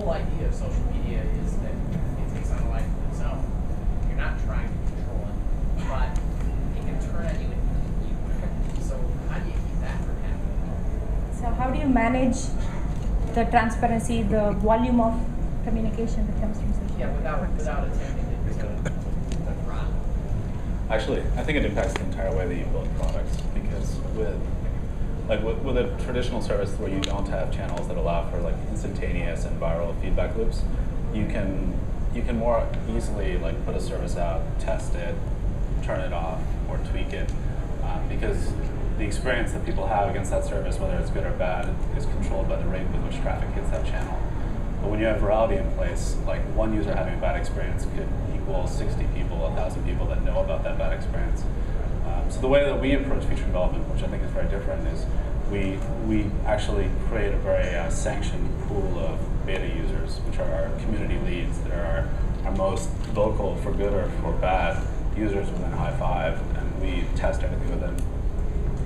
whole idea of social media is that it takes on a life of its own. You're not trying to control it, but it can turn on you and eat you. So how do you keep that from happening? So how do you manage the transparency, the volume of communication that comes from social media? Yeah, without attempting to run. Actually, I think it impacts the entire way that you build products, because with a traditional service where you don't have channels that allow for like instantaneous and viral feedback loops, you can more easily like put a service out, test it, turn it off, or tweak it, because the experience that people have against that service, whether it's good or bad, is controlled by the rate with which traffic hits that channel. But when you have virality in place, like one user having a bad experience could equal 60 people, 1,000 people that know about that bad experience. So the way that we approach feature development, which I think is very different, is we actually create a very sanctioned pool of beta users, which are our community leads. They're our most vocal, for good or for bad, users within High Five, and we test everything with them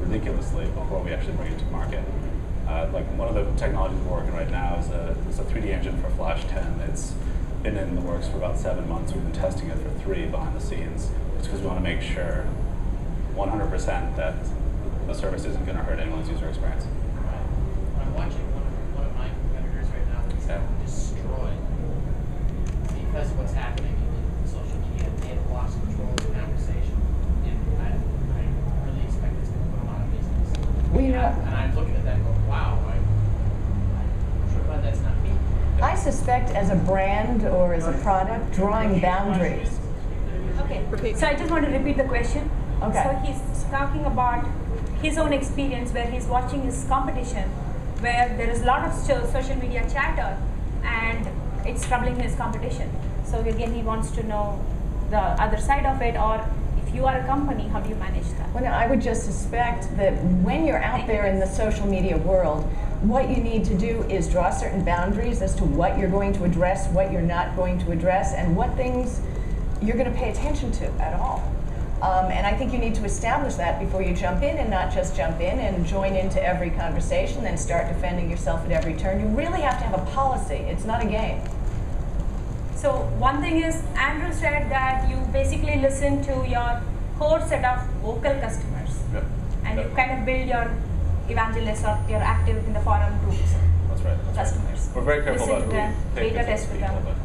ridiculously before we actually bring it to market. Like one of the technologies we're working right now is a 3D engine for Flash 10. It's been in the works for about 7 months. We've been testing it for 3 behind the scenes, just because we want to make sure 100% that the service isn't going to hurt anyone's user experience. Right. I'm watching one of my competitors right now that's destroyed because of what's happening in social media. They have lost control of the conversation, and I really expect it's going to put them out of business. And I'm looking at that and going, wow, I'm sure glad that's not me. I suspect as a brand or as a product, drawing boundaries. Okay, so I just want to repeat the question. Okay. So he's talking about his own experience where he's watching his competition, where there is a lot of social media chatter and it's troubling his competition. So again, he wants to know the other side of it, or if you are a company, how do you manage that? Well, I would just suspect that when you're out there in the social media world, what you need to do is draw certain boundaries as to what you're going to address, what you're not going to address, and what things you're going to pay attention to at all. And I think you need to establish that before you jump in, and not just jump in and join into every conversation and start defending yourself at every turn. You really have to have a policy. It's not a game. So one thing is, Andrew said that you basically listen to your core set of vocal customers. Yep. And you kind of build your evangelists or your active in the forum groups. That's right. That's customers. Right. We're very careful Listen about to who them, we take beta as test with people, them. but